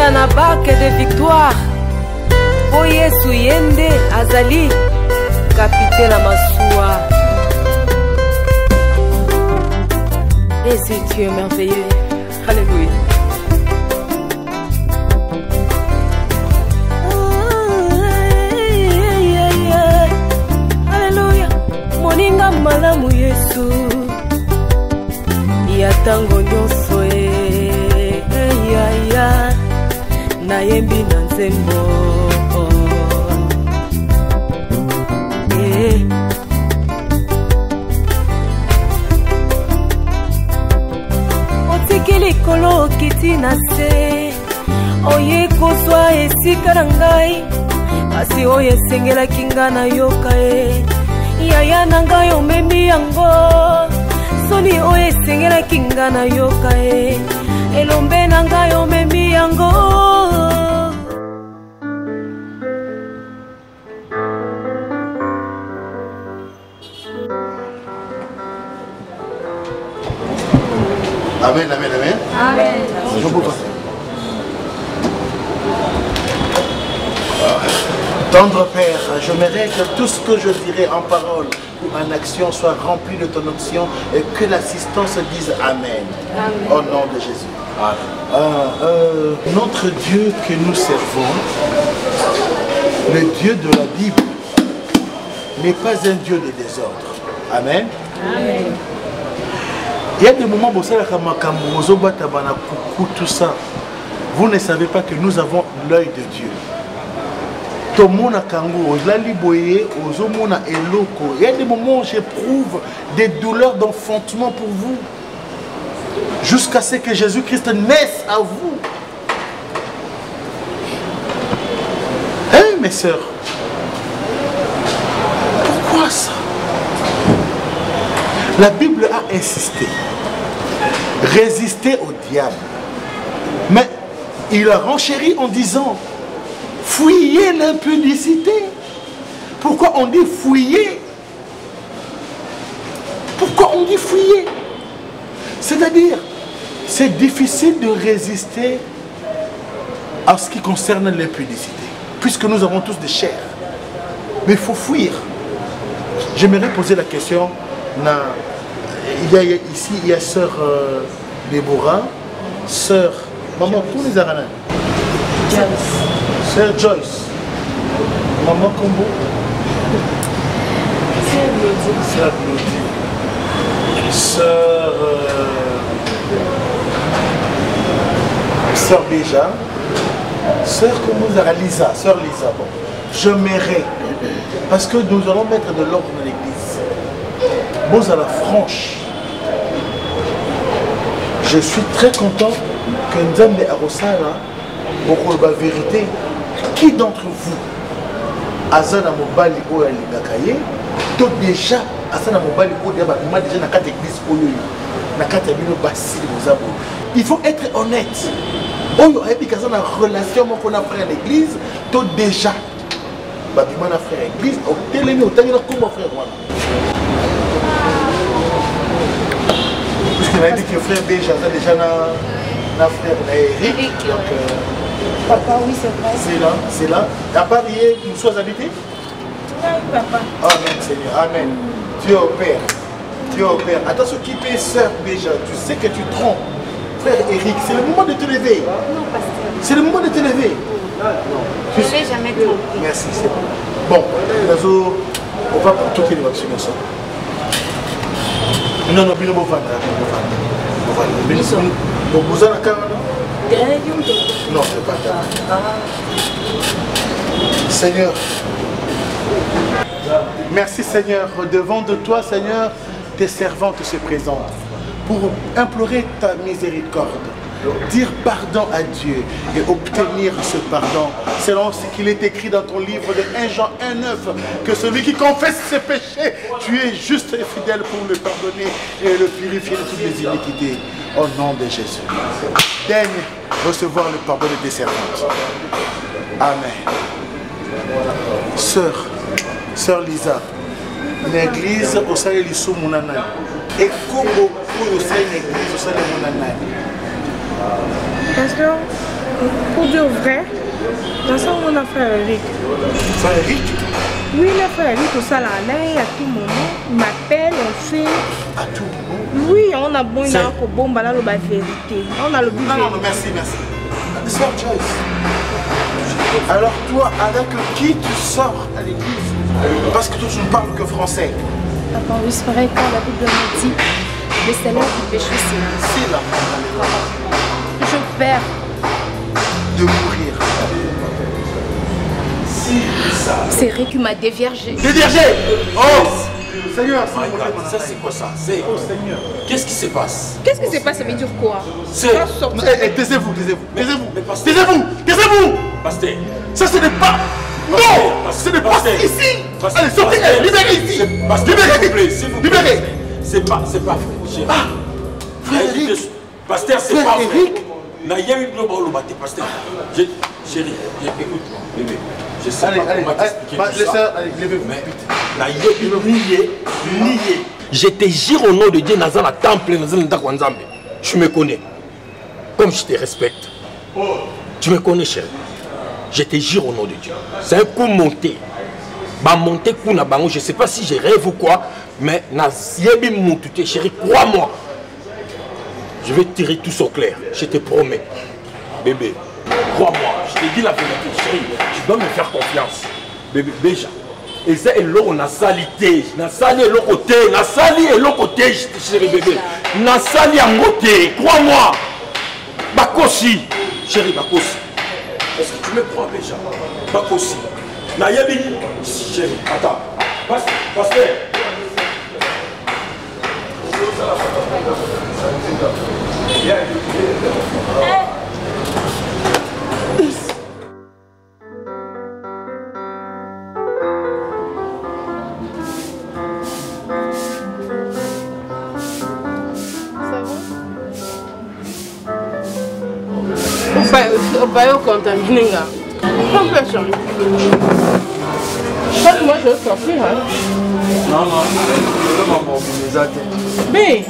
tovanda na barke de victoire po Yesu yende azali capitaine na masuwa. Et c'est Dieu merveilleux. Alléluia. Alléluia. Moninga malamu Yesu ya tango nyonso nayembi na nzembo otiki likolo okiti na se oye kozwa esika na ngai kasi oyo esengelaki nga na yoka yaya na ngai omemi yango soni oyo esengelaki nga na yoka elombe na ngai omemi yango. Amen, amen, amen. Amen. Bonjour pour toi. Tendre Père, j'aimerais que tout ce que je dirai en parole ou en action soit rempli de ton option et que l'assistance dise Amen. Amen. Au nom de Jésus. Notre Dieu que nous servons, le Dieu de la Bible, n'est pas un Dieu de désordre. Amen. Amen. Il y a des moments où tout ça, vous ne savez pas que nous avons l'œil de Dieu. Il y a des moments où j'éprouve des douleurs d'enfantement pour vous, jusqu'à ce que Jésus-Christ naisse à vous. Hein, mes sœurs? Pourquoi ça? La Bible a insisté. Résister au diable. Mais il a renchéri en disant fuyez l'impudicité. Pourquoi on dit fuyez? Pourquoi on dit fuyez? C'est-à-dire, c'est difficile de résister en ce qui concerne l'impudicité, puisque nous avons tous des chairs. Mais il faut fuir. J'aimerais poser la question. Ici, il y a sœur Déborah, sœur, maman, tous les Aranais. Sœur Joyce, maman Combo, sœur Claudie, sœur Béja, sœur Komozara, Lisa, sœur Lisa. Bon. Je m'aimerais, parce que nous allons mettre de l'ordre dans l'église. Bon, à la franche, je suis très content que Nzambe Arosala, pour la vérité, qui d'entre vous, Azana Mobali ou Alibakaye, tout déjà, Azana Mobali ou déjà dans la carte église, dans la carte basile, il faut être honnête. On a une relation qu'on a frère à l'église, tout déjà, Babima a frère à l'église, au télémi, au télémi, comment frère voilà. Puisqu'il a dit que frère Béja a déjà un frère Eric. Donc, papa, oui, c'est vrai. C'est là. À part hier, nous sommes habités? Oui, papa. Amen, Seigneur. Amen. Dieu opère. Dieu opère. Attention, qui paie sœur Béja? Tu sais que tu trompes. Frère Eric, c'est le moment de te lever. Non, pasteur. C'est le moment de te lever. Je ne vais jamais tromper. Merci, c'est bon. Bon, on va pour toutes les vaccinations. Non, non, bien, vous non, c'est pas ça. Seigneur, merci Seigneur. Devant de toi, Seigneur, tes servantes se présentent pour implorer ta miséricorde, dire pardon à Dieu et obtenir ce pardon selon ce qu'il est écrit dans ton livre de 1 Jean 1,9 que celui qui confesse ses péchés, tu es juste et fidèle pour le pardonner et le purifier de toutes les iniquités. Au nom de Jésus, daigne recevoir le pardon de tes servantes. Amen. Sœur Lisa, l'église au sein de l'issue Mounana. Et comment au sein de l'église au sein de Mounana? Pasteur, Pour dire vrai, dans ça, on a frère Eric. Frère Eric? Oui, le frère Eric, tout ça là, à tout moment, il m'appelle, on fait. À tout moment? Oui, on a bon, il a un bon, là, le vérité. On a le but. Non, merci. Sœur Joyce, alors toi, avec qui tu sors à l'église? Parce que toi, tu ne parles que français. Papa, oui, c'est vrai, quand la Bible me dit, le salaire du péché, C'est là. je perds. De mourir. C'est Rick qui m'a déviergé. Déviergé! Oh! Seigneur, ça c'est quoi ça? Oh Seigneur. Qu'est-ce qui se passe? Qu'est-ce qui se passe? Ça veut dire quoi? Taisez-vous. Pasteur. Pasteur. Ça, ce n'est pas... Non! Ce n'est pas ici! Allez, sortez! Libérez ici! Libérez! S'il vous plaît. Libérez! C'est pas chéri. Ah! Frère Eric! Pasteur, c'est Frère pas vrai. Eric! N'a eu global au bâti, pasteur. Chérie, écoute-moi, bébé. Je sais Allez, pas comment t'expliquer tout ça. allez, levez-vous. Mais n'a nié. Je te jure au nom de Dieu, dans le temple, dans le Nzambe. Tu me connais. Comme je te respecte. Tu me connais, chérie. Je te jure au nom de Dieu. C'est un coup monté. Monté coup na bango. Je ne sais pas si je rêve ou quoi, mais chérie, crois-moi. Je vais tirer tout au clair. Je te promets. Bébé, crois-moi. Je te dis la vérité, chérie. Tu dois me faire confiance. Bébé, déjà. Et ça, et l'eau, on a salité. Na sali et l'eau côté. Na sali et l'eau côté, chérie bébé. Na sali en côté. Crois-moi. Bakosi. Chérie, Bakosi. Est-ce que tu me crois déjà? Bakosi. Na yabini. Chérie, attends. Pasteur. Vai au contaminé. Moi je veux sortir. Non, Mais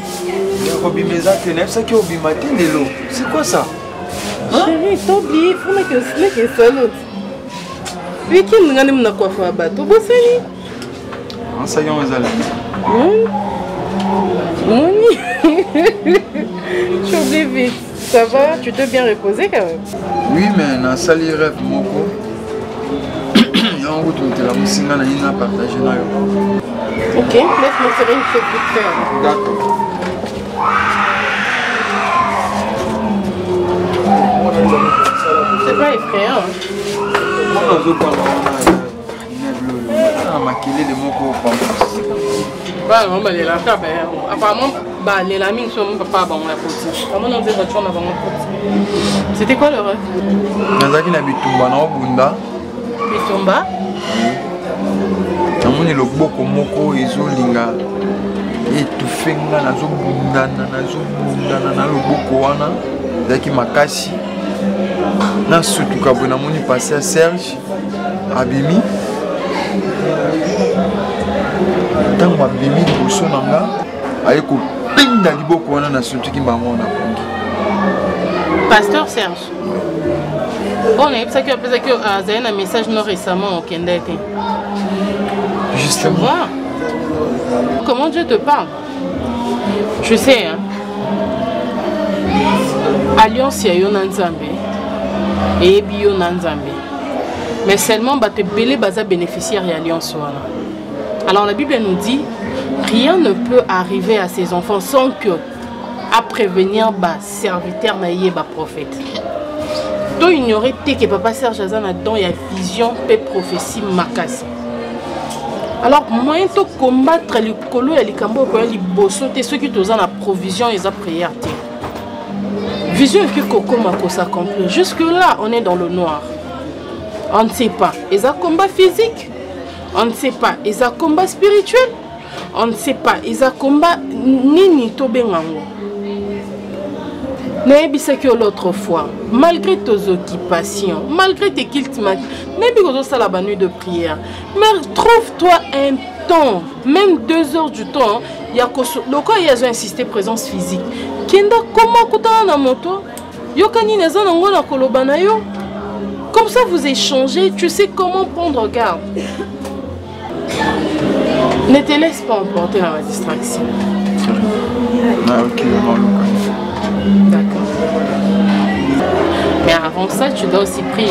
c'est quoi ça? chérie, t'as oublié, il faut que ce seul. Puis qui nous gagne mon coiffeur à bateau, bon c'est Ça y est, on est allé. Tu oublies vite. Ça va, tu t'es bien reposé quand même. Oui, mais dans sali rêve moko. Il y a un route où tu la musinga na ina partager na yo. Ok, laisse-moi faire une chose vite fait. D'accord. C'est pas effrayant. On a zo kwa na makile de moko pampas. Bah non, bah les là, apparemment, bah les lamines sont mon papa, bah on l'a porté. Comment on dit que tu en as vraiment porté? C'était quoi le rêve? Nazaki na bitumba na obunda. Bitumba? Namoni loboko moko ezolinga étouffé nga nazobundana na loboko wana ezalaki makasi nasutuka boye namoni pase ya Serge abimi ntango abimi liboso na nga aye kopinda liboko wana nasutuki bango na pongi. Pasteur Serge. On est ça que un message non récemment au Kenda. Justement. Wow. Comment Dieu te parle? Je sais, hein. Alliance Yayo Nanzambe et Bio Nanzambe. Mais seulement te belé baza bénéficiaire et alliance. Alors la Bible nous dit rien ne peut arriver à ses enfants sans que à prévenir bas serviteur naïe bas prophète. Tu ignorer que papa Serge Azana don il y a vision et prophétie makasi. Alors moyen de combattre les colo et les cambo pour les bossos ceux qui ont la provision et la prière. Vision que Coco Mako s'accomplit. Jusque là on est dans le noir. On ne sait pas. Ils ont combat physique. On ne sait pas. Ils ont combat spirituel. On ne sait pas. Ils ont combat nini tobengango. Que l'autre fois, malgré tes occupations, malgré tes cultes, la nuit de prière, mais trouve-toi un temps, même 2 heures du temps, il y a insisté présence physique. Kenda comment couper la moto, Yokani naza nango na koloba na yo. Comme ça vous échangez, tu sais comment prendre garde. Ne te laisse pas emporter dans la distraction. Ah ok, d'accord. Mais avant ça, tu dois aussi prier.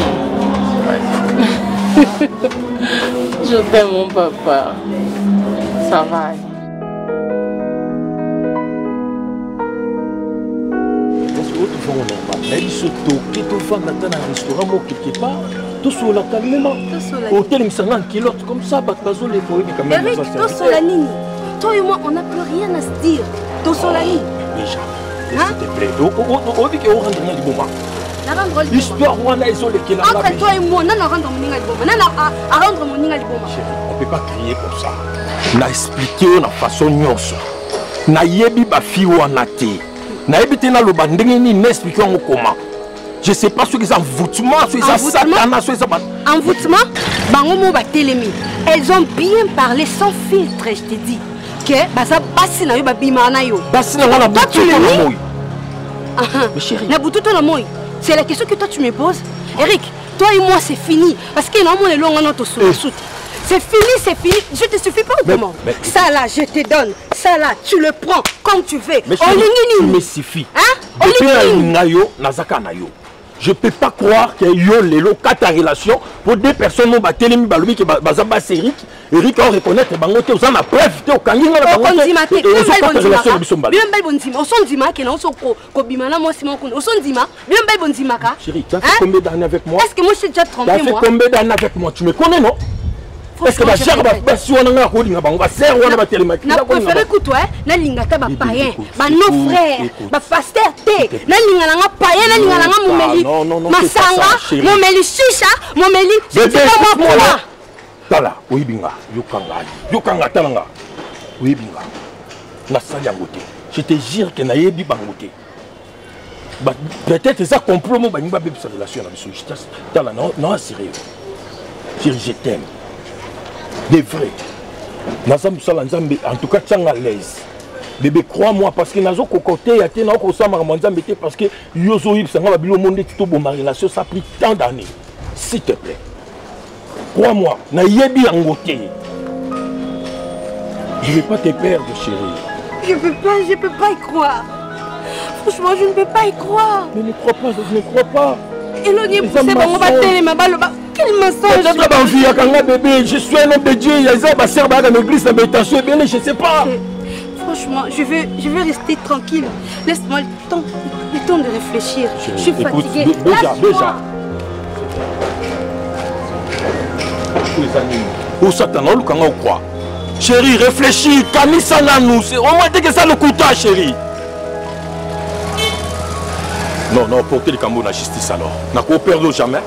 Je t'aime mon papa. Ça va aller. Elle se toque, tout va dans un restaurant quelque part, tout sur la calmement. Hôtel me semble kilote comme ça, batazo les poèmes quand même. Eric, tout sur la ligne. Toi et moi, on n'a plus rien à se dire. Tout sur la ligne. Déjà, s'il te plaît. On dit qu'on rentre dans le moment. L'histoire, on a isolé qui entre toi et moi, on a rendre mon ninga liboma. On a rendre mon ninga liboma. On ne peut pas crier comme ça. On a expliqué de façon nyonso. Na yebi ba fi wana te. Na yebi na loba ndenge ni n'expliquer comment. Je sais pas ce qu'ils envoûtement, ce qu'ils satana, ce qu'ils envoûtement. Bango mo ba telemi. Elles ont bien parlé sans filtre, je te dis. Que baza basi na yo ba bima na yo. Basi na wana butu na moi. Mais chérie. Na butu na moi. C'est la question que toi tu me poses. Eric, toi et moi c'est fini. Parce que normalement les longs notre sous. C'est fini. Je te suffis pas autrement. Ça là, je te donne. Ça là, tu le prends comme tu veux. Mais tu me suffit. Hein? Je peux pas croire qu'il y a eu quatre relations pour deux personnes qui ont battu les Mibaloubi qui ont Eric. Eric a reconnaître que bangote aux ana preuve te au kangi na bangote. Bien bel bonzima. Au son dima que non so ko bimana moi Simon Kono. Au son dima, bien bel bonzima ka. Chérie, tu as fait combien d'années avec moi? Est-ce que moi je suis déjà trompé moi? Tu as fait combien d'années avec moi? Tu me connais non? Est-ce que la chère va si on a ko dinga bango va ser on va télémaquiller. Na préféré que toi, na lingata ba païen, ba nos frères, ba pasteur té, na lingana nga païen, na lingana nga momeli. Masanga, momeli chicha, momeli. Je dis pas moi quoi. Tala, oibinga, yokanga talanga. Oibinga. Na sali angote. Je te jure que na yebi bangote. Bah peut-être ça complot mo banimba bébé sa relation na biso. Tala non sérieux. Je t'aime. Des vrais. En tout cas, tu es à l'aise. Bébé, crois-moi, parce que nazo kokote ya te na ko sama manzambe te parce que yozo yib sanga ba bilo monde tito bo ma relation ça a pris tant d'années. S'il te plaît. Crois-moi, na yebi angote. Je vais pas te perdre, chérie. Je peux pas y croire. Franchement, je ne peux pas y croire. Mais ne crois pas, je ne crois pas. Éloigné pour ces bango ba télé ma balle ba. Quel mensonge! Je suis un homme de Dieu, il y a des serbe dans l'église, dans l'habitation, je ne sais pas. Franchement, je veux rester tranquille. Laisse-moi le temps de réfléchir. Je suis fatiguée. Déjà. Où ça t'en a quoi? Chérie, réfléchis, Camille Sananou, on m'a dit que ça le coûta, chérie. Non, porter le Cameroun à la justice alors. N'a pas perdu jamais.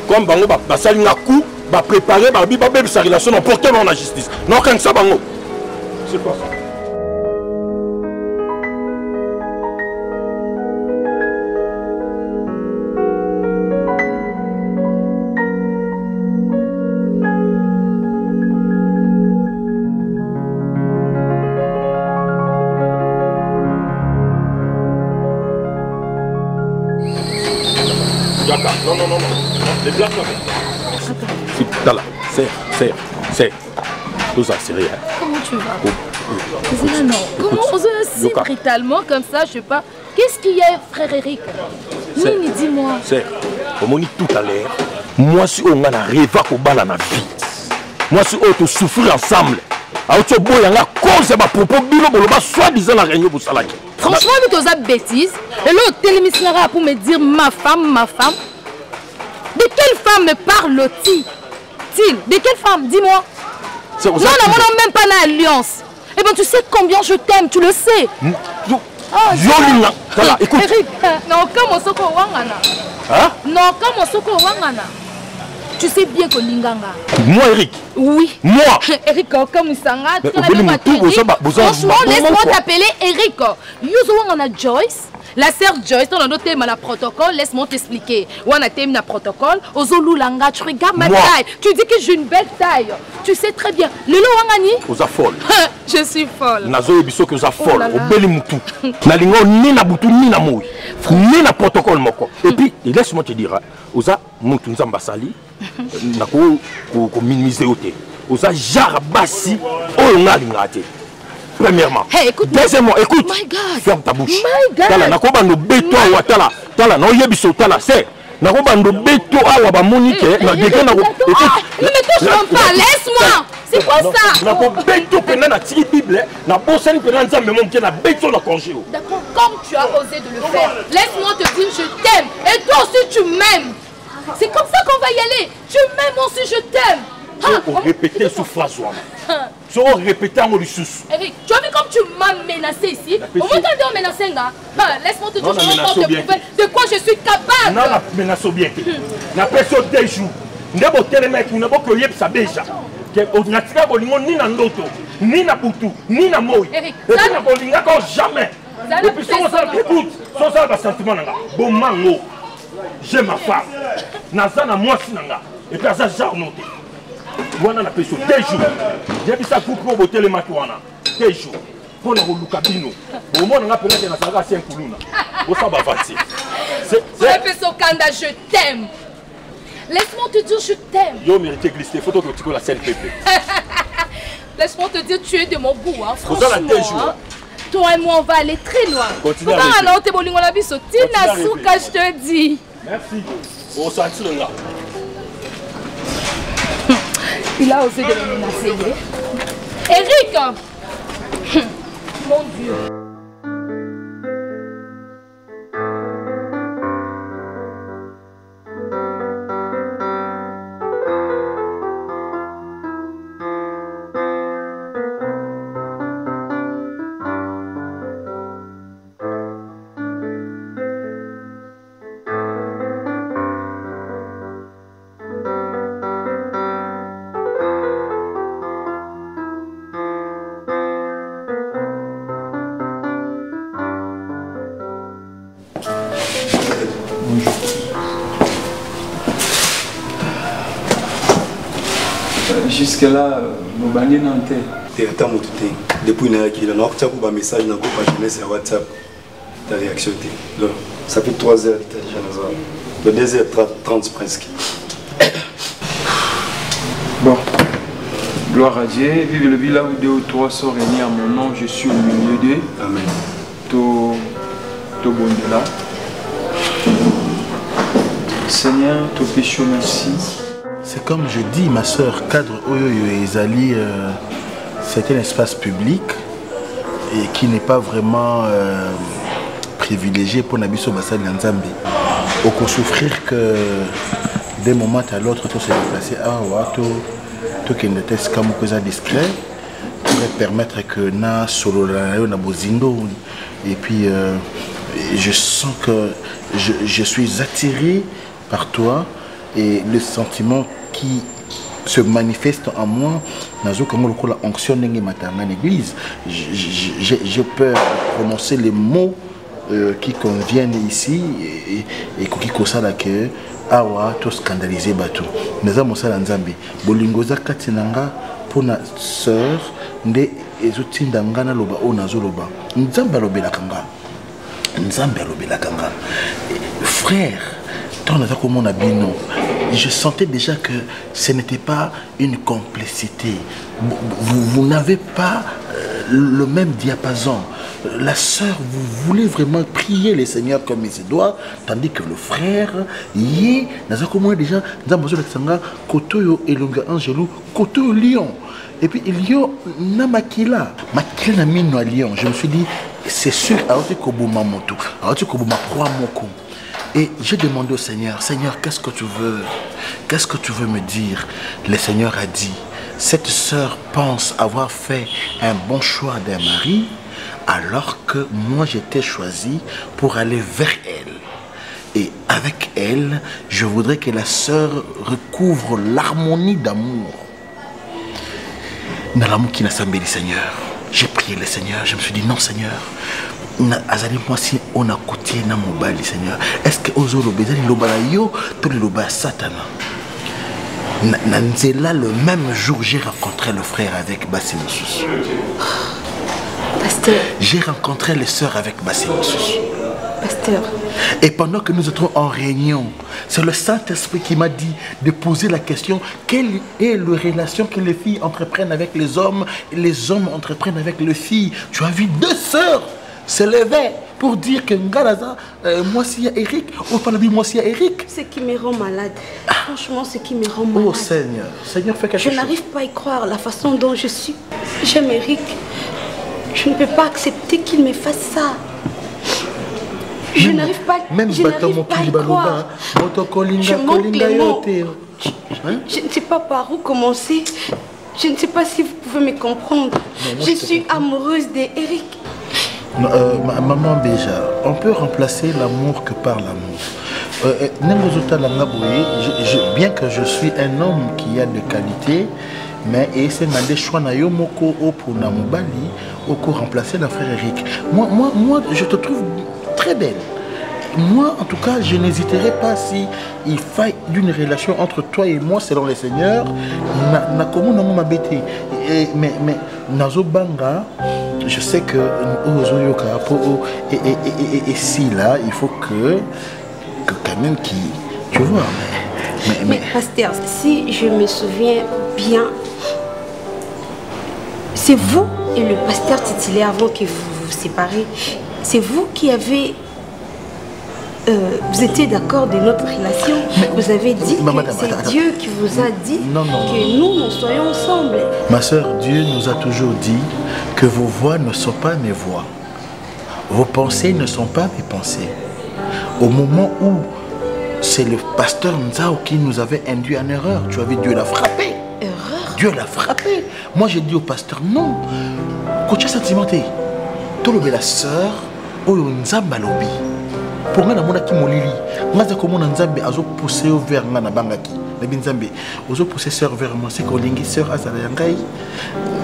Comme bango basali na coup ba préparer ba biba bébé sa relation on porter dans la justice non quand ça bango c'est quoi ça Non. Les blagues là. Là, c'est. Tout ça, c'est rien. Comment tu vas? Non. Comment on se si brutalement comme ça, je sais pas. Qu'est-ce qu'il y a, frère Eric? Oui, dis-moi. C'est. Comme on dit tout à l'heure, moi, si on a rêvé pour balle dans la vie, moi, si on souffrir ensemble, alors tu bois en la cause de ma propos, soi-disant la réunion pour salarié. Franchement, nous tous des bêtises. Et là, télémissionnaire pour me dire ma femme. De quelle femme me parle-t-il? De quelle femme? Dis-moi. Non, on n'a même pas d'alliance. Eh bien, tu sais combien je t'aime, tu le sais. Écoute. Eric, non, comme on soko wangana. Hein? Non, comme on soko wangana. Tu sais bien que Linganga. Moi, Eric? Oui. Moi? Eric, comme Sanga. Franchement, laisse-moi t'appeler Eric. Yuzo wangana Joyce. La sœur Joyce, on a noté le protocole, laisse-moi t'expliquer. On a thème le protocole, Ozolulanga, tu regardes ma taille. Tu dis que j'ai une belle taille. Tu sais très bien. Lelo Wangani? Oza folle. Je suis folle. Nazo ebiso que oza folle. Obeli mutu. Nalingo ni na butu ni na moi. Ni na protocole moko. Et puis, laisse-moi te dire, oza mutu nzamba sali. Nako ko minimiser oté. Oza jar basi oyo ngalinga te. Premièrement. Hey, écoute. Deuxièmement, écoute. My God. Ferme ta bouche. My God. Tala, nakoba no beto wa tala. Tala, no yebiso tala, c'est. Nakoba no beto awa ba monique, na deke na. Ne me touche pas, laisse-moi. C'est quoi ça? Nakoba beto pena na tiki Bible, na bosani pena nzambe mon na beto na congé. D'accord, comme tu as osé de le faire, laisse-moi te dire je t'aime. Et toi aussi tu m'aimes. C'est comme ça qu'on va y aller. Tu m'aimes aussi, je t'aime. On répétait sous phrase. Tu vas répéter en sous. Eric, tu as vu comme tu m'as menacé ici? Au moins tu as menacé là. Laisse-moi te dire, je vais te prouver de quoi je suis capable. Non, la menace bien. La personne des jours. Ne pas te remettre, ne pas que ça déjà. On a tiré ni na ndoto, ni na butu, ni na moi. Eric, ça n'a pas jamais. Et puis écoute, ça va sentiment nanga. Bon mango. J'ai ma femme. Nazana moi sinanga. Et puis ça j'ai noté. Wana na peso 2 jours. J'ai vu ça pour botter les matouana. 2 jours. Pour le Lucabino. Au moins on a peut-être na sanga 5 kuluna. Au ça va passer. C'est peso kanda, je t'aime. Laisse-moi te dire je t'aime. Yo mérité glisser photo que tu connais la scène pépé. Laisse-moi te dire tu es de mon goût hein. Franchement. Hein. Toi et moi on va aller très loin. Continue. Tina Souka, je te dis. Merci. On sentit le là. Il a osé de me menacer. Eric. Mon Dieu. Jusque-là, nous bannions en tête. Depuis qu'il a un message dans la jeunesse sur WhatsApp, ta réaction. Ça fait 3 heures déjà. De 2h30 presque. Bon, gloire à Dieu. Vive le village où 2 ou 3 sont réunis en mon nom, je suis au milieu d'eux. Amen. Tout bon de là. Seigneur, te péchons merci. C'est comme je dis, ma soeur, cadre Oyoyo et Zali, c'est un espace public et qui n'est pas vraiment privilégié pour Nabiso Bassal Nzambi. On peut souffrir que d'un moment à l'autre, tout se déplacer tout qui n'était qu'un discret pourrait permettre que na solo na bozindo et puis je sens que je suis attiré par toi et le sentiment qui se manifeste en moi dans la onction de l'église. J'ai peur de prononcer les mots qui conviennent ici et qui consacrent que awa to scandaliser bateau. Nous avons ça dans Zambie. Bolingoza katinanga pour na sœur nde ezotindanga na loba o nazoloba. Nzamba lobela kanga. Nzamba lobela kanga. Frère, je sentais déjà que ce n'était pas une complicité. Vous n'avez pas le même diapason. La sœur, vous voulez vraiment prier le Seigneur comme il se doit, tandis que le frère, déjà, Kotoyo Elonga Angelou, Kotoyo Lyon. Et puis Lyon, na Makila. Makila na mine à Lyon. Je me suis dit, c'est sûr, Aoti Kobuma Moto, Aoti Kobuma Proa Moko. Et j'ai demandé au Seigneur, Seigneur, qu'est-ce que tu veux? Qu'est-ce que tu veux me dire? Le Seigneur a dit, cette sœur pense avoir fait un bon choix d'un mari, alors que moi j'étais choisi pour aller vers elle. Et avec elle, je voudrais que la sœur recouvre l'harmonie d'amour. Dans l'amour qui n'a pas Seigneur. J'ai prié le Seigneur, je me suis dit, non Seigneur, azali moi si on a côté na mobali Seigneur est-ce que ozolo bezali lobala yo to le loba satana Nanzela le même jour j'ai rencontré le frère avec Bassimosus. Pasteur. J'ai rencontré les sœurs avec Bassimosus. Pasteur. Et pendant que nous étions en réunion, c'est le Saint-Esprit qui m'a dit de poser la question quelle est la relation que les filles entreprennent avec les hommes et les hommes entreprennent avec les filles. Tu as vu 2 sœurs se lever pour dire que Ngalaza, moi si y a Eric, ou pas la vie, moi si y a Eric. Ce qui me rend malade. Franchement, ce qui me rend malade. Oh Seigneur, Seigneur fais quelque chose. Je n'arrive pas à y croire la façon dont je suis. J'aime Eric. Je ne peux pas accepter qu'il me fasse ça. Je n'arrive pas, même je n'arrive pas à y croire. Je manque les mots. Je ne sais pas par où commencer. Je ne sais pas si vous pouvez me comprendre. Je suis amoureuse d'Eric. Maman Béja, on peut remplacer l'amour que par l'amour. Bien que je suis un homme qui a des qualités, mais c'est dans des choix na yo moko pour na mobali au remplacer la frère Eric. Moi, je te trouve très belle. Moi, en tout cas, je n'hésiterai pas si il faille d'une relation entre toi et moi, selon le Seigneur. Mais Nazo Banga, je sais que et si là, il faut que quand même qui, tu vois. Mais pasteur, si je me souviens bien, c'est vous et le pasteur titulaire avant que vous vous séparez. C'est vous qui avez... vous étiez d'accord de notre relation. Vous avez dit que c'est Dieu qui vous a dit que nous soyons ensemble. Ma soeur, Dieu nous a toujours dit que vos voix ne sont pas mes voix. Vos pensées ne sont pas mes pensées. Au moment où c'est le pasteur Nzao qui nous avait induit en erreur, tu avais Dieu l'a frappé. Erreur? Dieu l'a frappé. Moi j'ai dit au pasteur non. Quand tu as sentimenté, tu as la sœur, Nzamba lobi. Pour moi, je suis molili. Je suis Nzambe azo pousser vers moi na bangaki. Na binzambe, ozo pousser sœur vers moi, c'est que lingi sœur azala yangai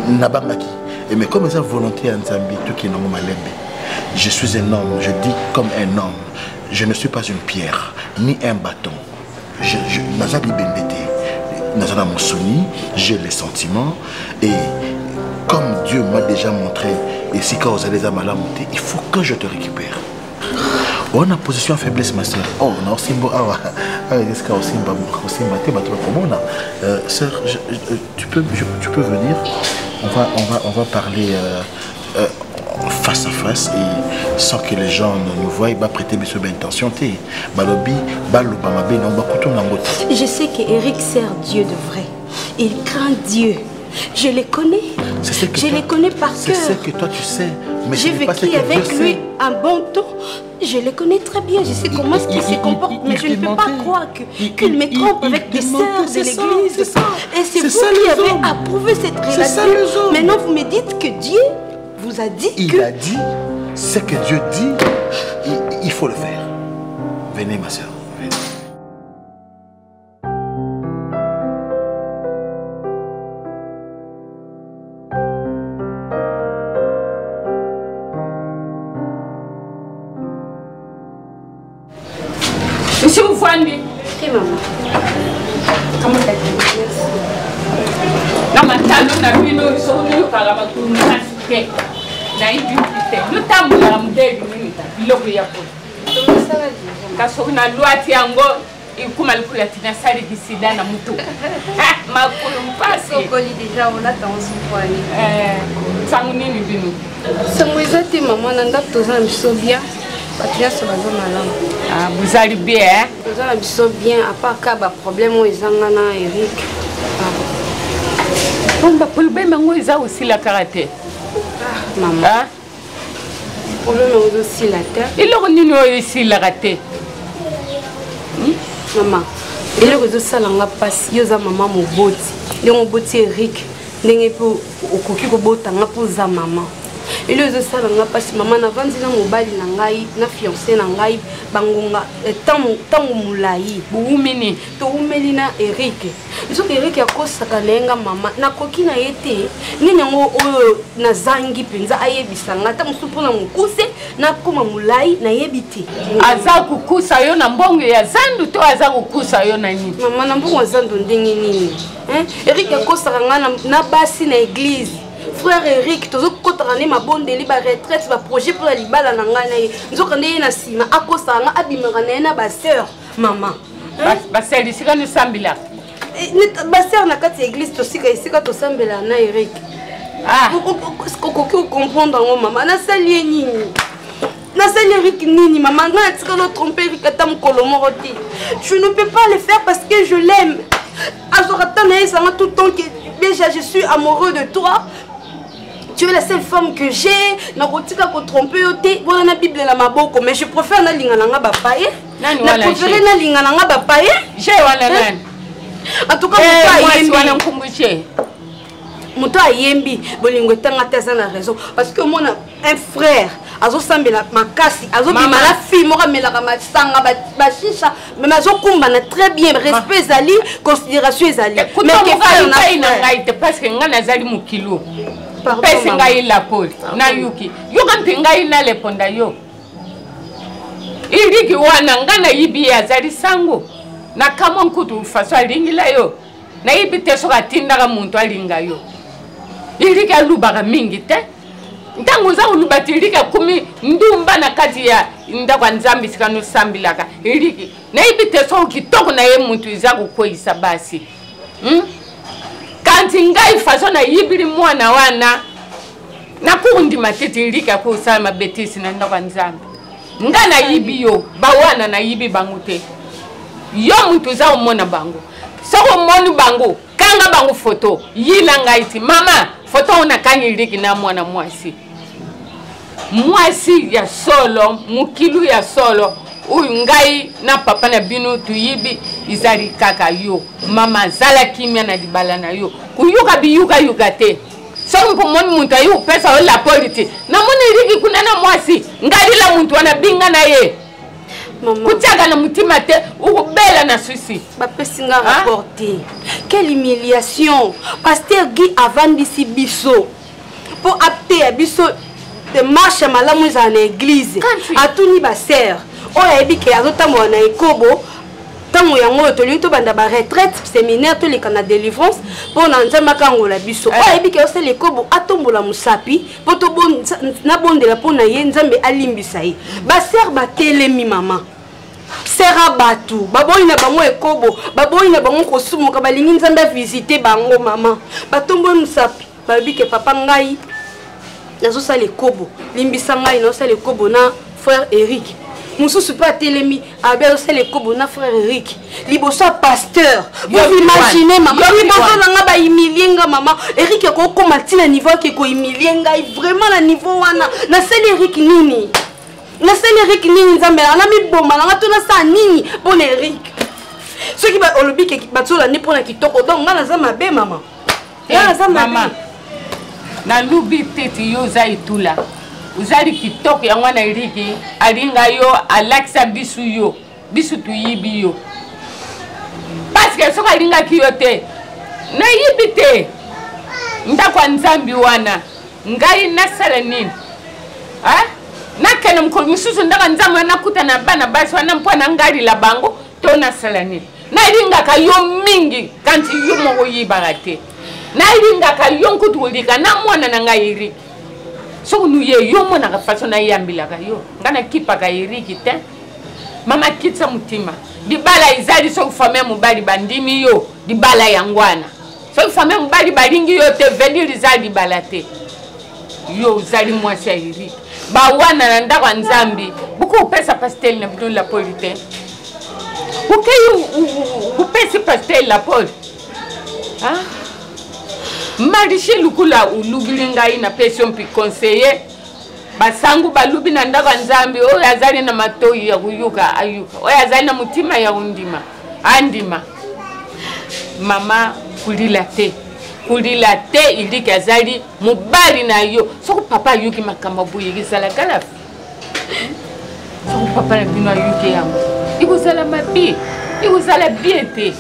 na bangaki. Et mais comme ça volonté en Nzambe, tout qui est non malembe. Je suis un homme, je dis comme un homme. Je ne suis pas une pierre, ni un bâton. Nazali bendete, Nazala Moussoni, j'ai les sentiments. Et comme Dieu m'a déjà montré, et si quand vous allez à Malamonté, il faut que je te récupère. On a position faiblesse, ma soeur. Oh, non, Simbo, sœur, tu peux venir. On va parler face à face et sans que les gens ne nous voient, pas prêter mes intentions. Je sais que Eric sert Dieu de vrai. Il craint Dieu. Je les connais. Je les connais par cœur. C'est ce que toi tu sais. Mais j'ai vécu avec lui un bon temps. Je le connais très bien. Je sais comment il se comporte. Mais je ne peux pas croire qu'il me trompe avec des sœurs de l'église. Et c'est vous qui avez approuvé cette relation. Maintenant, vous me dites que Dieu vous a dit Il a dit ce que Dieu dit. Il faut le faire. Venez, ma soeur. Monsieur Moufouandi. Oui, maman. Comment t'as-tu? Merci. Na bino sonu kala makunu nasike. Na ibite. Lutambula mudeli minita. Biloko yapo. Kaso na luati yango ikumalikula tina sari disida na mutu. Makulu mpasi. Sokoli déjà on attend Moufouandi. Sangu nini bino? Samwezati maman nanda tozana biso bien. Vous allez bien? Vous allez bien, à part qu'il y a un problème avec Eric. Le problème c'est aussi la karaté. Maman. Le problème est aussi la terre. Il est aussi la raté. Maman, il est aussi ça la passe. Il y a maman mon boti. Il y a mon boti Eric. Il y a un boti pour za maman. Et le ça nga parce maman na vandi na mobali na ngai na fiancé na ngai bangonga tango mulai buumini to umeli na Eric. Iso Eric yakosaka nenga mama na koki na yete nini ngo oyo na zangi penza ayebisa nga ta musupu na mukuse na koma mulai na yebiti. Aza kukusa yo na mbongo ya zandu to aza kukusa yo na nini? Mama na mbongo zandu ndenge nini? Eric yakosaka nga na basi na église. Frère Eric, tu as ma bonne délibérée, ma retraite, ma projet pour la libala na ngana. Nous connais na sima, akosa nga abimera na ba sœur, maman. Ba sœur ici quand nous sambila. Ba sœur na kati église to sika ici quand to sambela na Eric. Ah. Ko comprendre ngo maman, na sali nini? Na sali Eric nini maman, nga tika no tromper Eric atam kolomoroti. Je ne peux pas le faire parce que je l'aime. Azorata na ça tout le temps que déjà je suis amoureux de toi. Tu es la seule femme que j'ai. Na kotika ko tromper oté. Voilà na Bible la maboko, mais je préfère na lingana nga bapaye. Na préfère na lingana nga bapaye. J'ai wala nani. En tout cas, muto ayembi bolingo tanga teza na raison parce que moi un frère azo sambela makasi azo bima la fille mora melaka masanga ba shisha mais azo kumba na très bien respect zali considération ezali mais que frère na ngaite parce que ngana zali mukilo pese ngai la pole na yuki yoka ngai na leponda yo iriki wana ngana yibi azali sango na kama nkutu faso alingila yo na yibi teso katinda ka muntu alinga yo irika lubaka mingi te ntango za ulubati irika kumi ndumba na kati ya ndakwa nzambi sikano sambilaka iriki na yibi teso kitoko na ye muntu iza kukoisa basi kanti ngai faso na yibiri mwana wana na kundi matiti irika ku sama betisi na ndakwa nzambi ngana yibi yo bawana na yibi bangute yo muntu za umona bango soko moni bango kanga bango photo yila ngaiti mama photo una kanyi iriki na mwana mwasi ya solo mukilu ya solo uyu ngai na papa na binu tuyibi izari kaka yo mama zala kimia na dibala na yo kuyuka biyuka yugate so mpomoni muntu ayu pesa wala politi na moni iriki kuna na mwasi ngali la muntu wana binga na ye kutiaga na mutima te ukubela na susi bapesinga rapporter quelle humiliation pasteur Guy avandisi biso pour apte biso de marche malamu za na église atuni ba sœur oya ebike azotamo na ekobo tango yango toli to banda ba retraite séminaire to leka na délivrance pour na nzamba kangola biso oya ebike ose lekobo atombola musapi pour to bon na bondela pour na ye nzambe alimbisa ye ba sœur ba telemi mama sera batu baboyi na bango ekobo baboyi na bango kosumuka balingi nzambe visiter bango mama batombo musapi babike papa ngai nazo sala ekobo limbisa ngai no sala ekobo na frère Eric mususu pa telemi abel sala ekobo na frère Eric liboso pasteur vous imaginez maman liboso nga ba humilier nga mama Eric ko koma tina niveau ke ko humilier ngai vraiment la niveau wana na sala Eric nini na sala Eric nini nzambe na mi bomba na tuna sa nini bon Eric ce qui ba olobi ke batsola ni pona kitoko donc nga na za mabe mama nga na za mabe na lubi tete yo za itula uzali kitoko ya mwana Eriki alinga yo alaksa bisu yo bisu tuyibi yo parce que soka alinga kiyote na yibite ndakwa nzambi wana ngai nasala nini na kana mkolo misusu ndaka nzambi na kuta na bana basi wana mpona ngari la bango to nasala nini na ilinga ka yo mingi kanti yo mo yibagate na ilinga ka yonku tulika na mwana na ngai Eriki so nuye yo mwana ka faso na yambila ka yo ngana kipa ka Eriki te mama kitsa mutima dibala izali so fame mubali bandimi yo dibala yangwana so fame mubali balingi yo te venir izali balate yo uzali mwasi ya Eriki bawana na ndakwa nzambi buku pesa pastel na bidon la polite upesi pastel la pol marishi lukula ulubilinga ina pension pi conseiller basangu balubi na ndaka nzambi o yazali na matoi ya kuyuka ayuka o yazali na mutima ya undima andima mama kulila te kulila te il dit kazali mobali na yo soko papa yuki makamba boye kisala kala soko papa na bino yuki yango ikozala mabe ikozala bien te.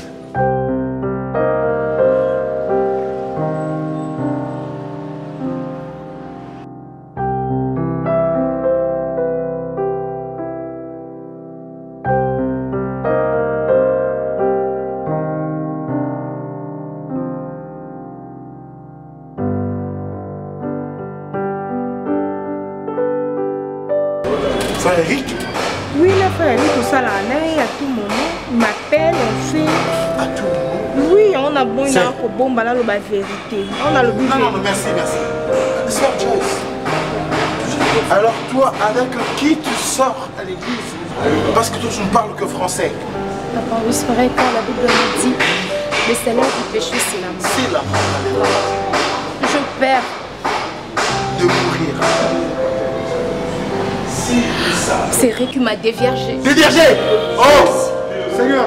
Frère Eric? Oui, le frère Eric, tout ça là, à tout moment, il m'appelle, on fait. À tout moment? Oui, on a besoin de bon balade la vérité. On a le but. Non, merci, merci. Sœur Joyce. Alors toi, avec qui tu sors à l'église? Parce que toi, tu ne parles que français. Papa, oui, c'est vrai, quand la Bible nous dit, le salaire du péché, c'est la mort. C'est la mort. Je perds. De mourir. C'est Rick qui m'a déviergé. Déviergé? Oh Seigneur,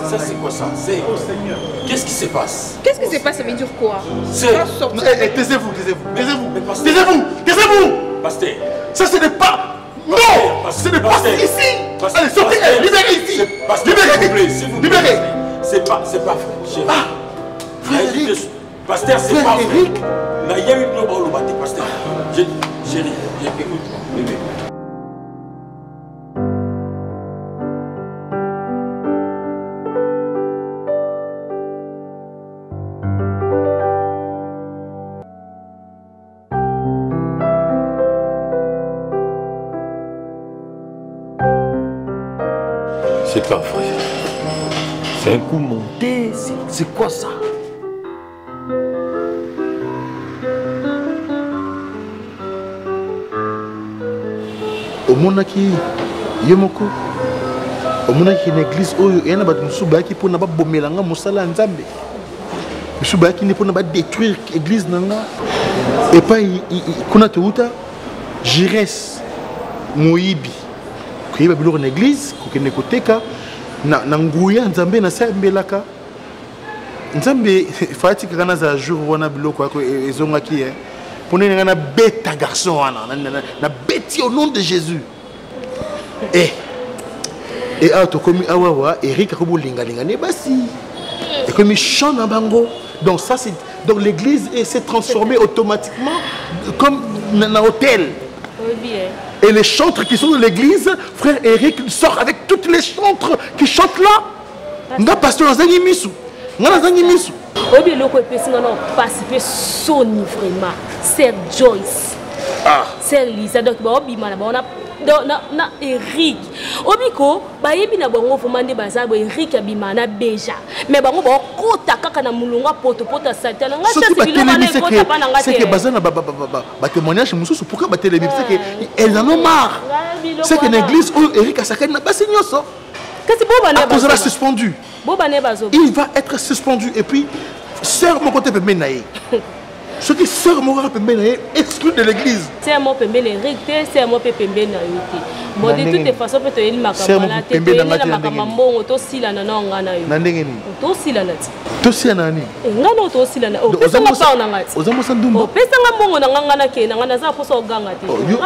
ça c'est quoi ça? Oh Seigneur. Qu'est-ce qui se passe? Qu'est-ce qui se passe? Ça veut dire quoi? Taisez-vous, taisez-vous. Pasteur. Ça ce n'est pas... Non, ce n'est pas ici. Allez, sortez, libérez ici. Libérez. C'est pas frère. Ah, frère Eric. Pasteur, c'est pas frère. Mais il y a eu global au bâti, pasteur. Chérie, écoute-moi, bébé. C'est pas vrai. C'est un coup monté. C'est quoi ça? Omonaki yemoko. Omonaki une église oyo yana ba musubaki pona ba bomelanga musala nzambe. Musubaki ne pona ba détruire église nanga. Et pas kuna tuuta Jires Moibi. Kuiba biloko na église kokene koteka na nguya nzambe na sembelaka. Nzambe fati kana za jour wana biloko yako ezongaki pour nous na bêta garçon na bêti au nom de Jésus. Et auto comme awawa Eric akobo linga ne basi. Et comme chant na bango. Donc ça c'est donc l'église s'est transformée automatiquement comme un hôtel. Oui bien. Et les chantres qui sont dans l'église, frère Eric sort avec toutes les chantres qui chantent là. Nga pasteur Zangi Misu. Nga Zangi Misu. Obi loko epesi nga na participer soni vraiment. Sœur Joyce. Ah. Sœur Lisa donc ba obi mana ba na Eric. Obi ko ba yebi na bango fomande bazabo Eric abimana beja. Mais bango ba kota kaka na mulunga poto satana nga chasi bilo bana kota pa na ngate. C'est que bazana ba témoignage mususu pourquoi ba télé c'est que elles en ont marre. C'est que l'église où Eric a sakana ba sinyoso. Kasi bo bana ba sera suspendu. Il va être suspendu et puis sœur mon côté peut menayer. Ce qui sœur mon côté peut menayer exclu de l'église. C'est mon peut Eric, c'est mon peut menayer. Bon de toute façon peut être makamala te na makamambo to sila na ngana yo. Na ndenge ni. To sila na ti. To sila na ni. Ngana to sila na. O pesa nga pa na ngati. Ozamo sandumba. O pesa nga mbongo na ngana ke na ngana za poso ganga te. Yo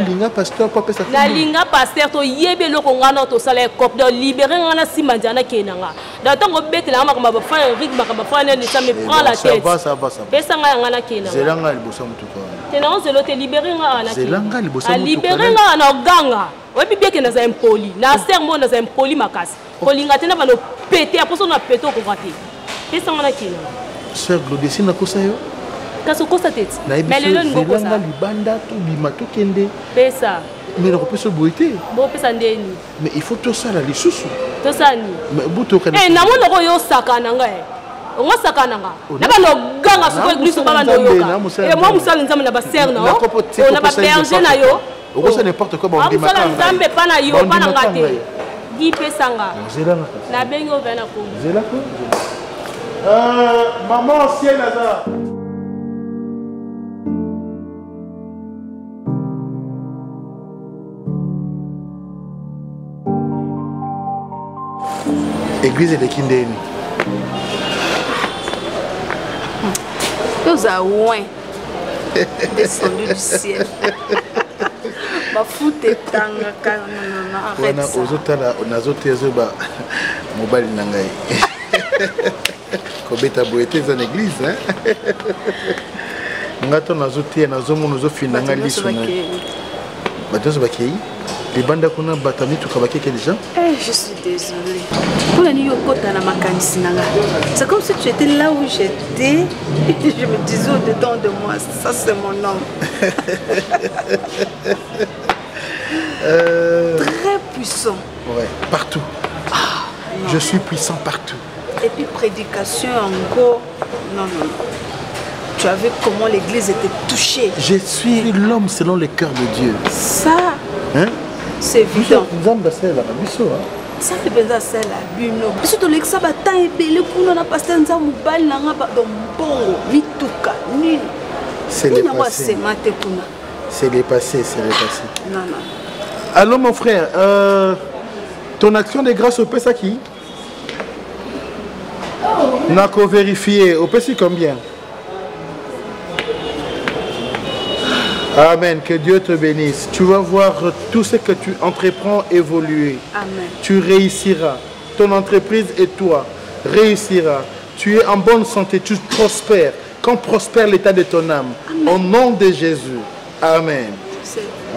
linga pasteur pa pesa. Na linga pasteur to yebe loko ngana to sala cop de libérer ngana simandana ke na nga. Da tango bete na makamba ba fa Eric makamba fa ne ça me prend la tête. Ça va. Pesa nga ngana ke na. Zelanga liboso mutuko. Tena on zelo te libérer nga na. Zelanga liboso mutuko. Libérer nga na ganga. Oui, bien que nous avons impoli. Nous avons un impoli makas. Polinga tena va nous péter. Après ça, on a pété au côté. Qu'est-ce qu'on a qui là? Sœur Glodesine na kosa yo. Kaso kosa tete. Mais le ngo kosa. Zelanga libanda to bima to kende. Pesa. Mais on peut se boiter. Bon pesa ndeni. Mais il faut tout ça la lisusu. Tout ça ni. Mais buto kana. Eh na mona ko yo sakana nga on va sakana nga. Na ba no ganga so ko église ba ba no yoka. Eh moi musala nzambe na ba ser na. On a ba berger na yo. On sait n'importe quoi, on dit pas na yo, pas na ngate. Di pesanga. Na bengo vena ko. Zela ko. Maman ancienne là. Église de Kindeni. Nous avons descendu du ciel. Ma foute est tanga arrête ça. On a zoté zoba mobile nangai. Kobeta boete dans l'église hein. Ngato na zoté na zomo no zofina ngali sona. Batezo bakei. Les bandes qu'on a battu tout kabake quel gens? Je suis désolée. Pour la nuit au côté de ma canisinaga. C'est comme si tu étais là où j'étais. Je me disais au-dedans de moi, ça c'est mon homme. Très puissant. Ouais, partout. Je suis puissant partout. Et puis prédication encore. Non. Tu as vu comment l'église était touchée. Je suis l'homme selon le cœur de Dieu. Ça, hein? C'est évident. Ça fait bien ça la bino. Surtout les ça va tant ébélé qu'on a passé un mobile n'a pas dans bon mituka nul. C'est le passé. C'est le passé, c'est le passé. Non. Alors mon frère, ton action de grâce au Pessaki? N'a qu'à vérifier. Au Pessi combien? Amen, que Dieu te bénisse. Tu vas voir tout ce que tu entreprends évoluer. Amen. Tu réussiras. Ton entreprise et toi réussira. Tu es en bonne santé, tu prospères. Quand prospère l'état de ton âme. Amen. Au nom de Jésus. Amen.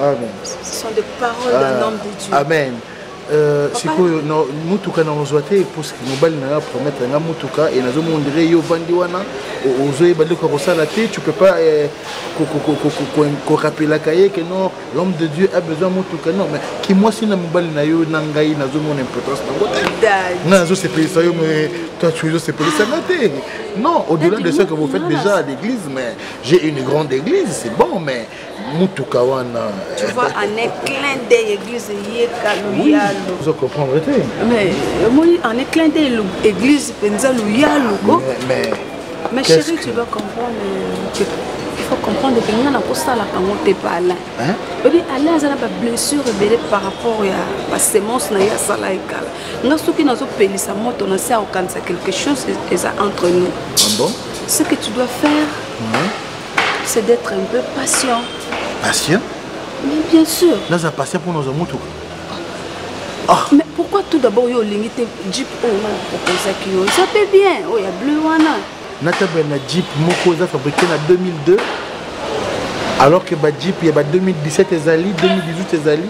Amen. Ce sont des paroles d'un homme de Dieu. Amen. Si mutuka na ozwate parce que mobile na promettre nga mutuka et nazo mondire yo vandi wana ozoye bali ko sala te tu peux pas ko rappeler kaye que non l'homme de Dieu a besoin mutuka non mais qui moi si na mobile na yo na ngai nazo mon importance na ngote nazo c'est pas ça yo mais toi tu es c'est pas ça te non au-delà de ce que vous faites déjà à l'église mais j'ai une grande église c'est bon mais mutuka wana tu vois en éclain d'église yeka vous comprenez mais moi en éclain de l'église penza louyalo mais chérie tu dois comprendre il faut comprendre que nous avons ça là quand on te parle et puis aller à la blessure rebelle par rapport à la sémence na ya sala ekala nga soki nazo pelisa moto na ça okanisa quelque chose et ça entre nous bon ce que tu dois faire c'est d'être un peu patient. Patient? Mais bien sûr. Nous sommes patients pour nos motos. Mais pourquoi tout d'abord il y a limité Jeep ça fait bien. Oh, il y a bleu wana. Natabena Jeep moko za fabriqué en 2002 alors que ba Jeep il y a 2017 ezali 2018 ezali.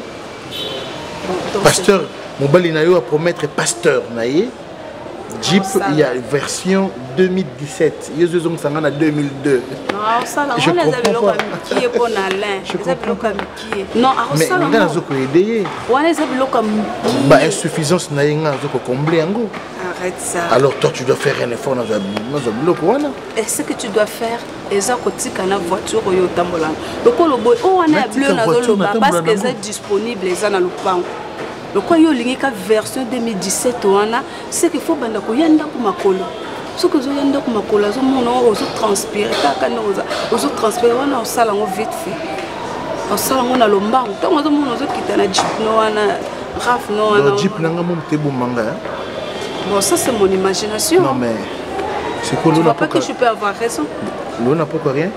Pasteur mobali na yo a promettre pasteur naie Jeep il y a version 2017 ils ont ça en 2002. Je comprends pas. Non, mais on a zoko aider. Bah insuffisance na yenga zoko combler yango. Arrête ça. Alors toi tu dois faire un effort dans un bloc wana. Et ce que tu dois faire eza kotika na voiture yo tambola. Lokolo boy o wana bleu na zoloba parce que c'est disponible eza na lupango. Le quoi yo lingika version 2017 wana c'est qu'il faut banda ko yanda ko makolo. Ce que je viens de dire, c'est que transpirer, transpirer, on a ça vite fait. On ça on a l'omba, on a quitté la Jeep, no Jeep nanga mon te boumanga. Bon ça c'est mon imagination. Non mais c'est quoi tu vois pas que je peux avoir raison. L'eau n'a pas rien.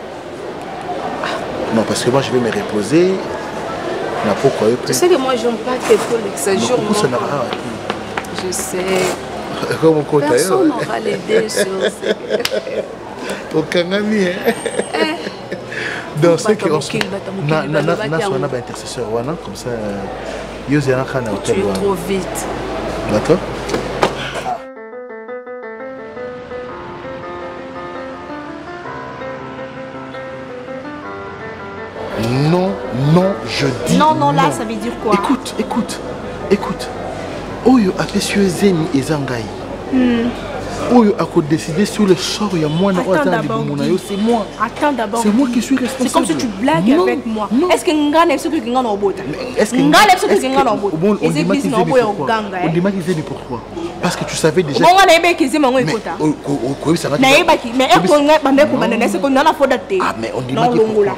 Non parce que moi je vais me reposer. N'a pas quoi. Tu sais que moi j'aime pas tes folles, ça joue. Je sais. Personne n'aura l'idée sur aucun ami dans ce qui on a intercesseur comme ça tu es trop vite d'accord non je dis non là ça veut dire quoi écoute Oyo a fait sur Zemi et Zangaï. Oyo a décidé sur le sort il y a moi c'est moi. Attends d'abord. C'est moi qui suis responsable. C'est comme si tu blagues avec moi. Est-ce que Ngana est ce que Ngana obota? Est-ce que Ngana est ce que Ngana obota? On dématisait pourquoi? Parce que tu savais déjà. Bon on a aimé qu'ils aient mon écouta. Mais mais on dit non longola.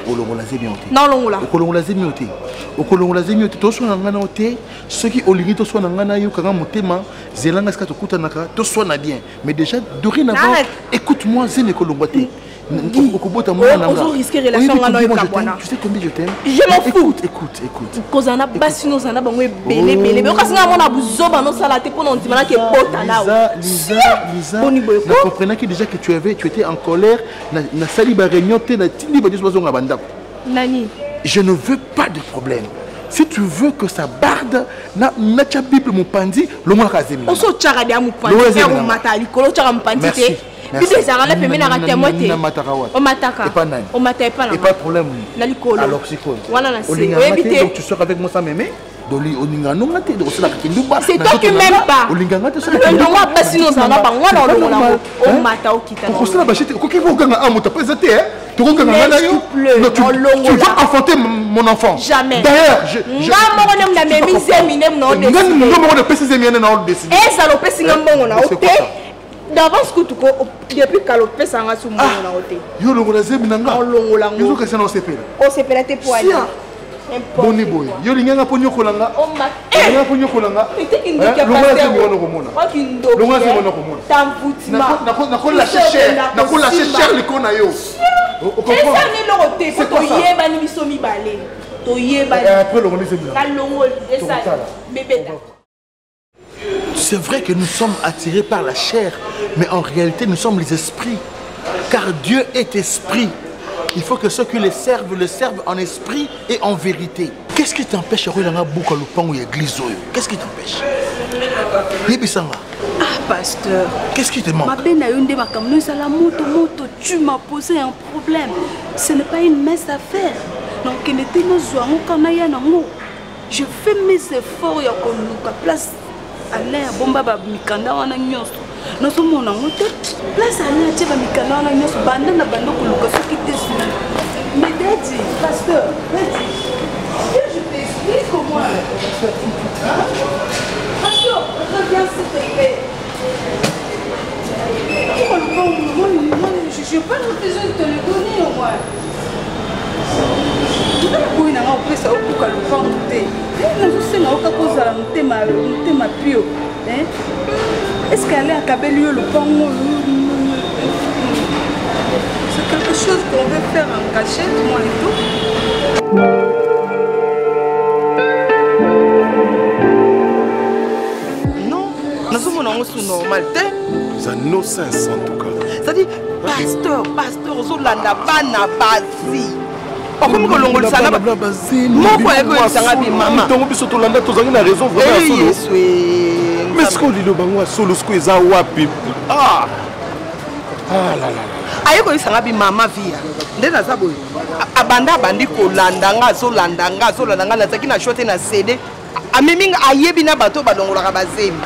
Ceux qui ont l'irrité soit nangana yo kanga motema zelanga ska to kutanaka to soit na bien mais déjà dorénavant écoute-moi zene kolongwate risquer relation avec moi. Tu sais combien je t'aime? Je m'en fous. Écoute. Cause on a bassi nos anda bango belé. Mais quand on a besoin de salade pour nous dire que bota là. Lisa, je comprenais que déjà que tu étais en colère. Na sali ba réunion te na tindi ba disposition à banda. Nani. Je ne veux pas de problème. Si tu veux que ça barde, na cha Bible mon pandi, le moi kazemi. On so tchara dia mon pandi, on mata likolo tchara mon pandi te. Bible ça la pemena na témoin te. On mataka. Et pas nani. On mata et pas là. Et pas de problème. Na likolo. Alors c'est quoi? Voilà la c'est. Donc tu sors avec moi ça mémé. Doli olingano ngate do sala kinduba. C'est toi qui m'aimes pas. Olingano ngate sala. Le nom pas sinon ça na ba ngwana lo ngona. On mata okita. Ko sala ba chete ko ki vo ganga amu ta pesate hein. Tu vas enfanter mon enfant. Jamais. D'ailleurs, d'avance que tu depuis calopé ça nga sous mon côté. Yo le ngona zebi nanga. On longola. Yo que ça non sepela. On sepela te pour aller. Boni boy. Yo linga ponyo kolanga. On ma. Linga ponyo kolanga. C'était une doka pasteur. Pas qu'une doka. Longa zebi no komona. Tamvutima. Na ko la cher. Na ko la cher le kona yo. On comprend. C'est ça ni le roté. Faut to yeba ni bisomi balé. To yeba. Après le ngona zebi. La longo de ça. Bébé. C'est vrai que nous sommes attirés par la chair, mais en réalité nous sommes les esprits. Car Dieu est esprit. Il faut que ceux qui le servent en esprit et en vérité. Qu'est-ce qui t'empêche de faire l'église? Qu'est-ce qui t'empêche? Ah, pasteur. Qu'est-ce qui te manque? Tu m'as posé un problème. Ce n'est pas une mince affaire. Donc, je fais mes efforts à place. Alain bomba ba mikanda wana nyoso noso mona ngote place Alain teba mikanda wana nyoso banda na bando kuluka soki te mais daddy pasteur daddy je t'explique comment pasteur reviens s'il te plaît je n'ai pas besoin de te le donner au moins. Est-ce qu'elle est à Kabelio le pango? C'est quelque chose qu'on veut faire en cachette, moi et tout. Non, nous sommes sous normal. Ça nos sens en tout cas. C'est-à-dire, pasteur, Zolanda, Bana, Bazi. Comme que l'on le sait, mon frère est un maman. Donc, on peut raison vraiment. Mais ce qu'on dit, le bango solo squeeze à wapi. Ah là là. Ayo ko isanga bi mama via. Ndena sabo. Abanda bandi ko landanga so landanga na takina shote na CD. Amemi ayebi na bato balongola ka bazemi.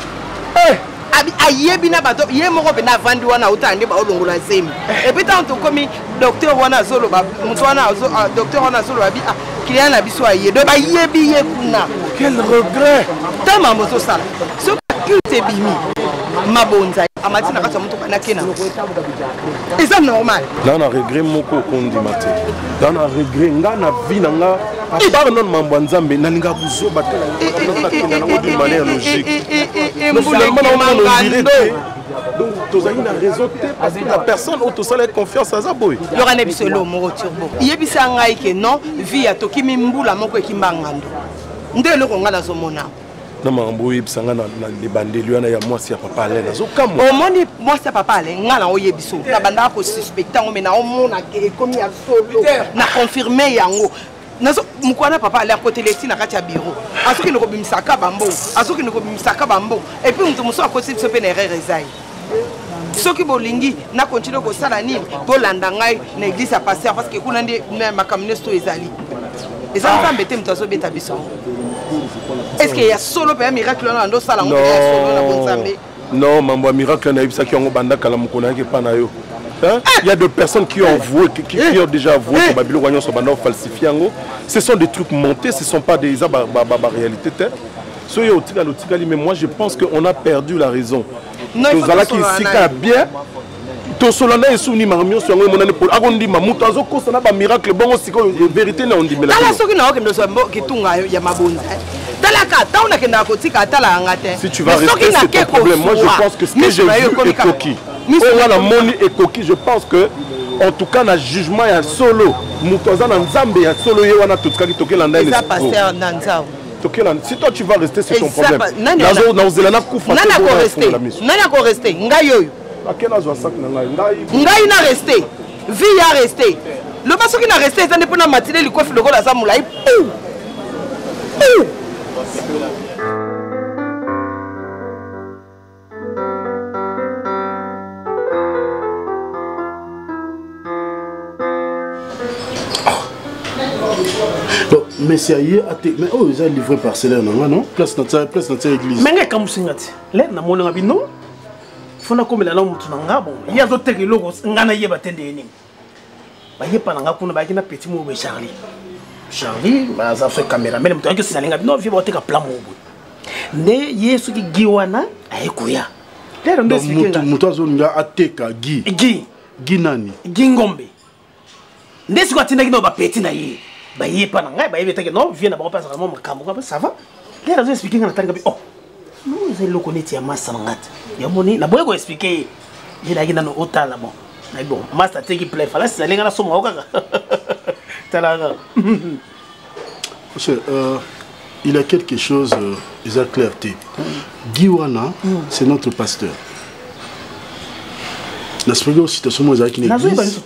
Ayebi na bato ye moko be na vandi wana utande ba olongola zemi. Et puis tant comme docteur wana solo ba mutwana docteur wana solo ba bi client na biso aye do ba yebi ye kuna. Quel regret. Tama moto sala. So culte bimi. Mabonza amatina kata muto kana kena. Et ça normal. Là on a regret moko kondi maté. Là on a regret ngana vie nanga à part non mambo nzambe na linga buzo batela. D'une manière logique. Donc tu as une raison parce que la personne où tu as confiance à Zaboy. Il y aura un bisolo mon turbo. Yebisa ngai ke non vie à toki mimbula moko kimbangando. Ndelo ko ngala zo mona. Non mais Amboui bisanga na libande liana ya moi si papa aller nazo kamo. O moni moi si papa aller ngala oyebiso. Na banda ko suspectant mais na o mona ke komi ya solo. Na confirmer yango. Nazo mukwana papa aller côté leti na kati ya bureau. Asoki no ko bimisaka bambo. Asoki no ko bimisaka bambo. Et puis mutu muso akoti biso pe na erreur ezai. Soki bolingi na continue ko sala nini bolanda ngai na église ya pasteur parce que kuna ndi na makamine sto ezali. Eza mbete mutu azo beta biso. Est-ce qu'il y a solo un miracle dans le salon? Non, mambo miracle na ibisa ki ngo banda kala mukona ke panayo. Il y a des personnes qui ont avoué, qui ont déjà avoué que Babylone Wagnon sont falsifiés. Ce sont des trucs montés, ce ne sont pas des réalités. Mais moi je pense qu'on a perdu la raison. Nous allons qui s'y bien. To solana et souni marmion sur un monnaie pour agondi mamuto azoko ça n'a pas miracle bon aussi vérité na on dit mais là ce qui n'a aucun besoin qui tunga ya mabonza talaka tauna kenda kotika tala ngate si tu vas rester c'est ton problème moi je pense que ce que j'ai vu est coquille on a la monnaie est coquille je pense que en tout cas na jugement ya solo moto aza na nzambe ya solo ye wana totikaki tokelanda eza pasteur na nzambe. Si toi tu vas rester, c'est ton problème. Nani ako rester? Ngai yoyo. Ngai na rester. Vie ya rester. Le pas qui na rester, ça n'est pas na matinée le coiffe le gars ça moulay. Mais c'est ailleurs, mais oh, ils ont livré parcellaire, non? Place dans cette église. Mais quand vous êtes là, na mon ami non. Faut na comme la langue tunanga bon. Il y a d'autres qui logo ngana yeba tende ni. Ba yepa nanga kuna ba kina petit mo be Charlie. Charlie, ba za fait caméra mais mtu akisi salinga non viba oteka plan mo bo. Ne Yesu ki giwana ayekuya. Lero ndo sikinga. Mtu azonga ateka gi nani? Gi ngombe. Ndesi kwa tinda kino ba petit na ye. Ba yepa nanga ba yebeta que non vient d'abord passer vraiment makambo ça va. Lero zo expliquer na tanga bi oh. Non, ils ont connaître massa ngata. Ya moni na boye ko expliquer. Il a gina no otala bon. Mais bon, massa teki play fala ça lenga na somo okaka. Talaga. Monsieur, il y a quelque chose, il y a clarté. Giwana, c'est notre pasteur. N'est-ce pas aussi, tu as une église.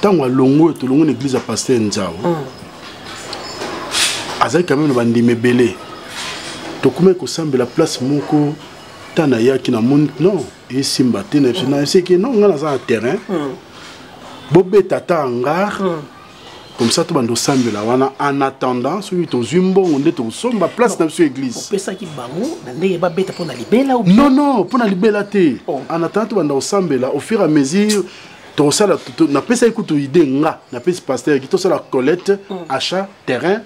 Tant que l'ongo est une église à pasteur Nzao. Azai quand même bandi mebele. Tokuma ko semble la place moko tana ya ki na monde non et simba tena na c'est que non ngala za terrain. Bobé tata hangar. Comme ça, tu vas nous sembler là. En attendant, celui qui est zumbo, on est au sombre, place dans cette église. Non, non, pour la libérer. En attendant, tu vas nous sembler là. Au fur et à mesure, tu as pas écouté idée, tu as pas pasteur, tu as la collecte, achat terrain,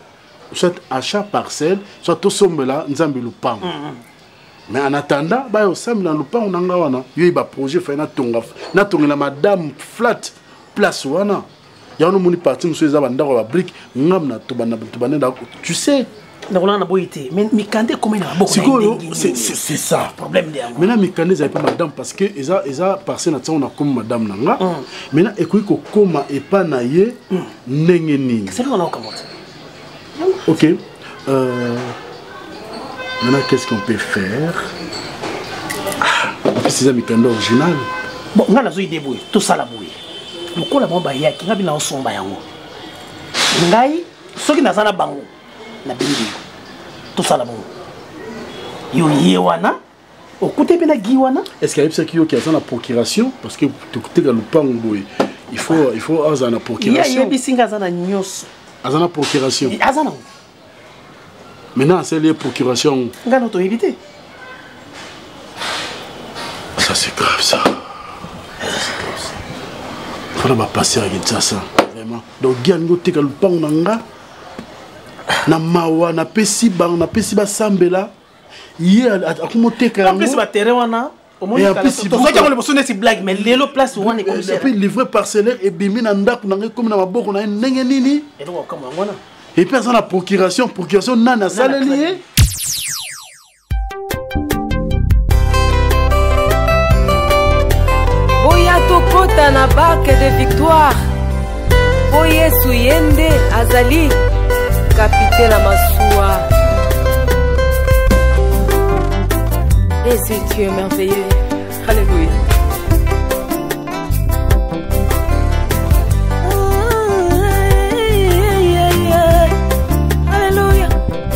soit achat parcelle, soit tout sombre là, nous avons le pain. Mais en attendant, bah au sombre dans le pain, on a un projet fait na la madame flat place wana. Il y a un parti qui est en brique, tu sais. C'est ça. Maintenant, Mikande n'a pas madame parce que ils ont passé na tsona comme madame nanga. Maintenant, écoute comment et pas naie nengeni. C'est quoi ok. Maintenant, qu'est-ce qu'on peut faire? C'est un Mikande original. Bon, on a la idée bouille, tout ça la bouille. Le coup la bombe ya qui n'a pas somba yango. Ngai, ceux qui n'a pas bango, na bindi. Tout ça la bombe. Yo yewana, au côté de la giwana. Est-ce qu'il y a quelqu'un qui a la procuration parce que tu côté le pango, il faut avoir la procuration. Il y a bisinga zana nyos. Azana procuration. Azana. Maintenant c'est les procurations. Ngano to éviter. Ça c'est grave ça. On va passer à ça vraiment. Donc Giango teka le pang nanga na mawa na pesi bang na pesi ba sambela hier akumoteka na pesi ba terrain wana omoni kala to soki on le bosone si blague mais lelo place wana ko et puis livrer parcellaire et bimi na ndako nanga comme na maboko na ndenge nini et donc comme wana et puis ça la procuration nana salelier. Tokota na barque de victoire. Po Yesu yende azali capitaine à Massoua. Et c'est Dieu merveilleux. Alléluia. Alléluia.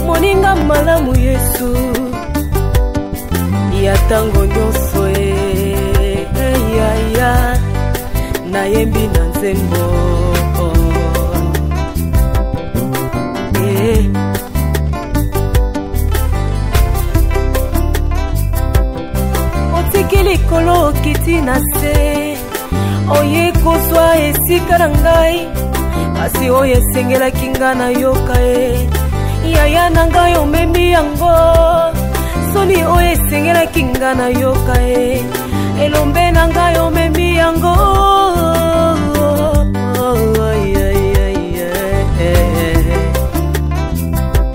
Moninga malamu Yesu. Yatango nyonso na yembi na nzembo otiki likolo okiti na se oye kozwa esika na ngai kasi oyo esengelaki nga na yoka yaya na ngai omemi yango soni oyo esengelaki nga na yoka elombe na ngai omemi yango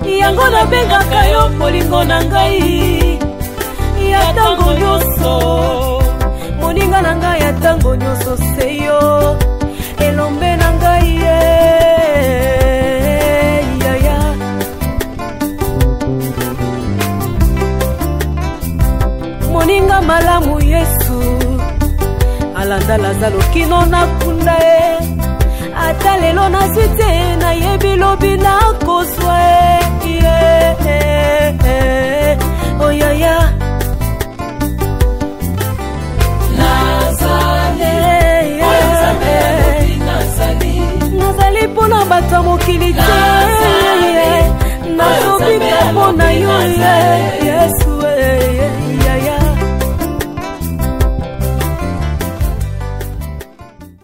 yango nabengaka yo molingo na ngai ya ntango nyonso moninga na ngai ya ntango nyonso seyo elombe na ngai ye yaya moninga malamu Yesu alanda Lazaro kino nakunda ye ata lelo nazwi te nayebi lobi nakozwa ye